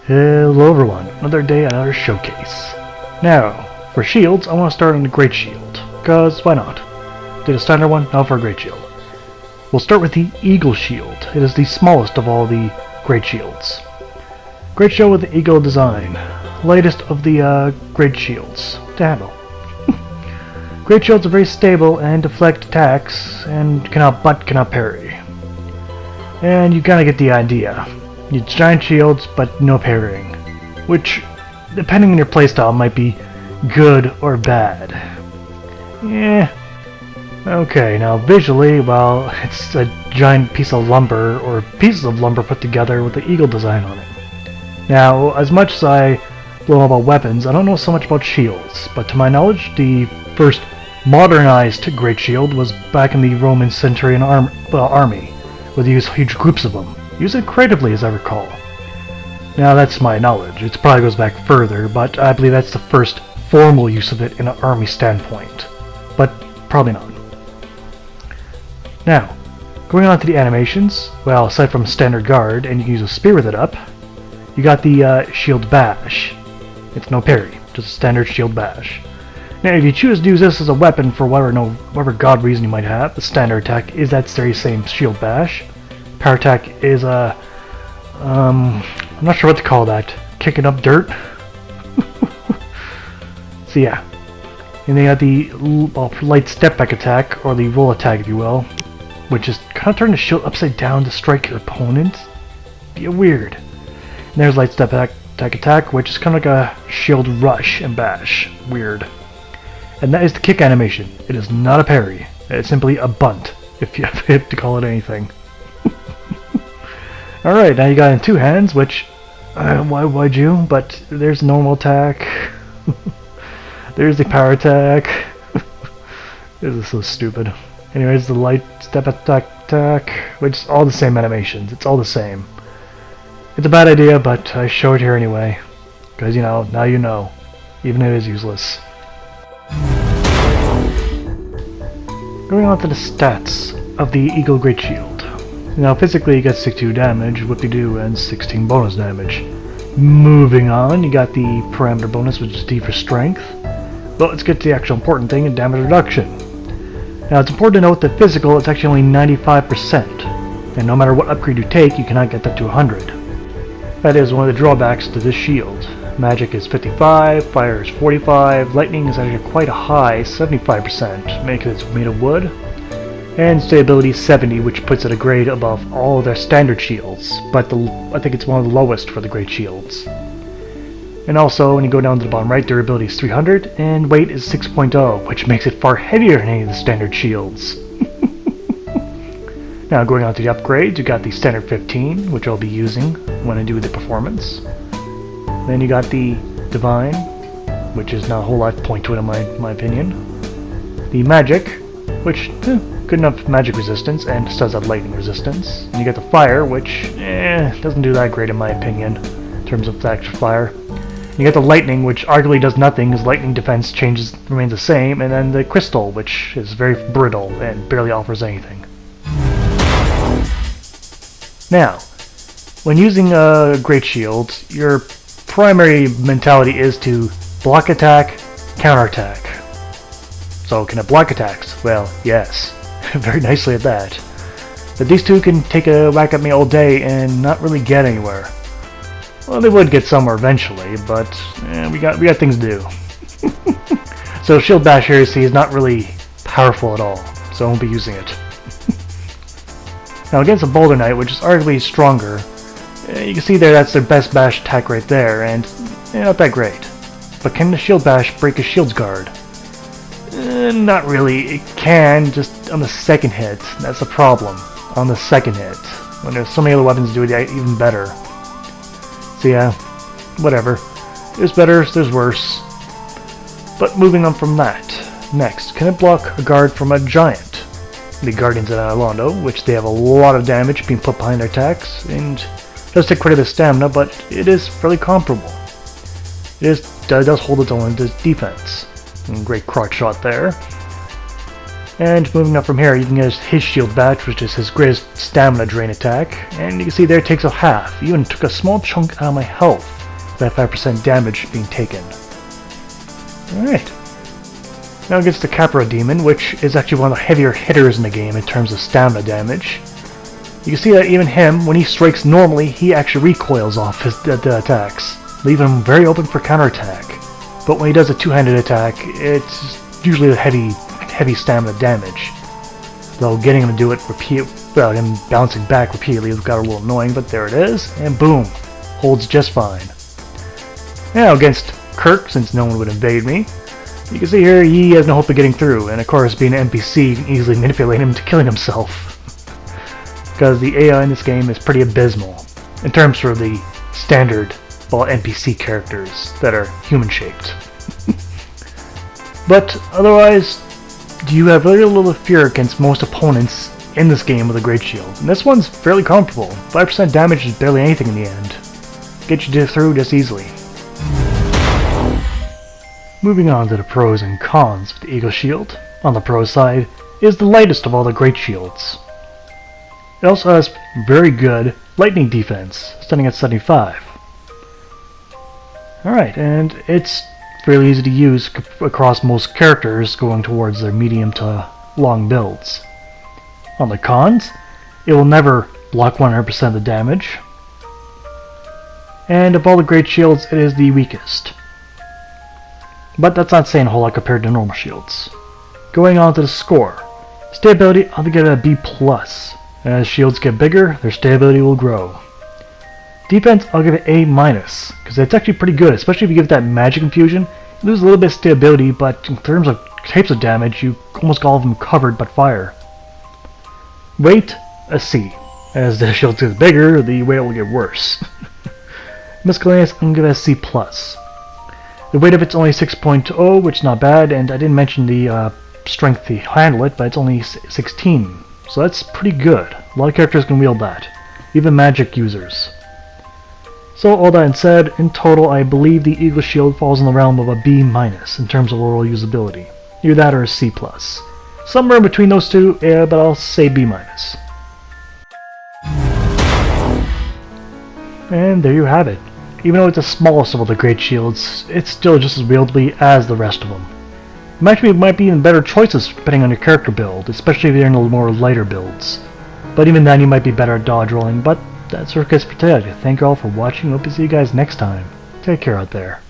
Hello everyone, another day, another showcase. Now, for shields, I want to start on the Great Shield, cause why not? Did a standard one, now for a Great Shield. We'll start with the Eagle Shield. It is the smallest of all the Great Shields. Great Shield with the Eagle design. Lightest of the Great Shields to handle. Great Shields are very stable and deflect attacks, and cannot parry. And you kinda get the idea. It's giant shields, but no parrying, which, depending on your playstyle, might be good or bad. Yeah. Okay, now visually, well, it's a giant piece of lumber, or pieces of lumber put together with the eagle design on it. Now, as much as I know about weapons, I don't know so much about shields, but to my knowledge, the first modernized Great Shield was back in the Roman Centurion army, where they used huge groups of them. Use it creatively, as I recall. Now that's my knowledge. It probably goes back further, but I believe that's the first formal use of it in an army standpoint. But probably not. Now, going on to the animations, well, aside from standard guard, and you can use a spear with it up, you got the shield bash. It's no parry, just a standard shield bash. Now, if you choose to use this as a weapon for whatever god reason you might have, the standard attack is that very same shield bash. Power attack is I'm not sure what to call that. Kicking up dirt? So yeah. And they got the light step back attack, or the roll attack if you will, which is kind of turning the shield upside down to strike your opponent. Be weird. And there's light step back attack, which is kind of like a shield rush and bash. Weird. And that is the kick animation. It is not a parry. It's simply a bunt, if you have to call it anything. Alright, now you got it in two hands, which, why'd you? But there's normal attack. There's the power attack. This is so stupid. Anyways, the light step attack, which is all the same animations. It's all the same. It's a bad idea, but I show it here anyway. Because, you know, now you know. Even if it is useless. Going on to the stats of the Eagle Great Shield. Now physically you get 62 damage, whoop-de-doo, and 16 bonus damage. Moving on, you got the parameter bonus, which is D for strength. But let's get to the actual important thing, damage reduction. Now it's important to note that physical is actually only 95%, and no matter what upgrade you take, you cannot get that to 100. That is one of the drawbacks to this shield. Magic is 55, fire is 45, lightning is actually quite a high 75%, because it's made of wood. And stability 70, which puts it a grade above all of their standard shields, but I think it's one of the lowest for the Great Shields. And also, when you go down to the bottom right, durability is 300, and weight is 6.0, which makes it far heavier than any of the standard shields. Now, going on to the upgrades, you got the standard 15, which I'll be using when I do the performance. Then you got the divine, which is not a whole lot of point to it in my opinion. The magic, which good enough magic resistance, and still has lightning resistance. And you get the fire, which doesn't do that great in my opinion, in terms of the actual fire. And you get the lightning, which arguably does nothing, as lightning defense remains the same, and then the crystal, which is very brittle and barely offers anything. Now, when using Great Shields, your primary mentality is to block attack, counter attack. So can it block attacks? Well, yes. Very nicely at that. But these two can take a whack at me all day and not really get anywhere. Well, they would get somewhere eventually, but we got things to do. So Shield Bash here, you see, is not really powerful at all, so I won't be using it. Now against a Boulder Knight, which is arguably stronger, you can see there that's their best bash attack right there, and not that great. But can the Shield Bash break a Shield's guard? Not really. It can, just on the second hit. That's the problem. On the second hit. When there's so many other weapons do it even better. So yeah, whatever. There's better, there's worse. But moving on from that. Next, can it block a guard from a giant? The Guardians of Orlando, which they have a lot of damage being put behind their attacks, and does take credit of stamina, but it is fairly comparable. It does hold its own defense. And great crotch shot there. And moving up from here, you can get his shield badge, which is his greatest stamina drain attack, and you can see there it takes off half. Even took a small chunk out of my health, with that 5% damage being taken. Alright. Now against the Capra Demon, which is actually one of the heavier hitters in the game in terms of stamina damage. You can see that even him, when he strikes normally, he actually recoils off his attacks, leaving him very open for counterattack. But when he does a two-handed attack, it's usually a heavy stamina damage. Though getting him to do it without him bouncing back repeatedly got a little annoying, but there it is, and boom, holds just fine. Now against Kirk, since no one would invade me, you can see here he has no hope of getting through, and of course being an NPC, you can easily manipulate him to killing himself. Because the AI in this game is pretty abysmal, in terms of the standard NPC characters that are human-shaped. But otherwise, you have very little fear against most opponents in this game with a Great Shield. And this one's fairly comfortable. 5% damage is barely anything in the end. Get you through just easily. Moving on to the pros and cons of the Eagle Shield. On the pro side, it is the lightest of all the Great Shields. It also has very good lightning defense, standing at 75. Alright, and it's fairly easy to use across most characters going towards their medium to long builds. On the cons, it will never block 100% of the damage, and of all the Great Shields, it is the weakest. But that's not saying a whole lot compared to normal shields. Going on to the score. Stability, I'll give it a B+. As shields get bigger, their stability will grow. Defense, I'll give it A-, because it's actually pretty good, especially if you give that magic infusion. You lose a little bit of stability, but in terms of types of damage, you almost got all of them covered but fire. Weight, a C. As the shield gets bigger, the weight will get worse. Miscellaneous, I'm going to give it a C+. The weight of it's only 6.0, which is not bad, and I didn't mention the strength to handle it, but it's only 16. So that's pretty good. A lot of characters can wield that, even magic users. So all that said, in total I believe the Eagle Shield falls in the realm of a B- in terms of overall usability. Either that or a C+. Somewhere between those two, yeah, but I'll say B-. And there you have it. Even though it's the smallest of all the Great Shields, it's still just as wieldy as the rest of them. Actually, it might be even better choices depending on your character build, especially if you're in the more lighter builds. But even then you might be better at dodge rolling, but that's our case for today. Thank you all for watching, hope to see you guys next time. Take care out there.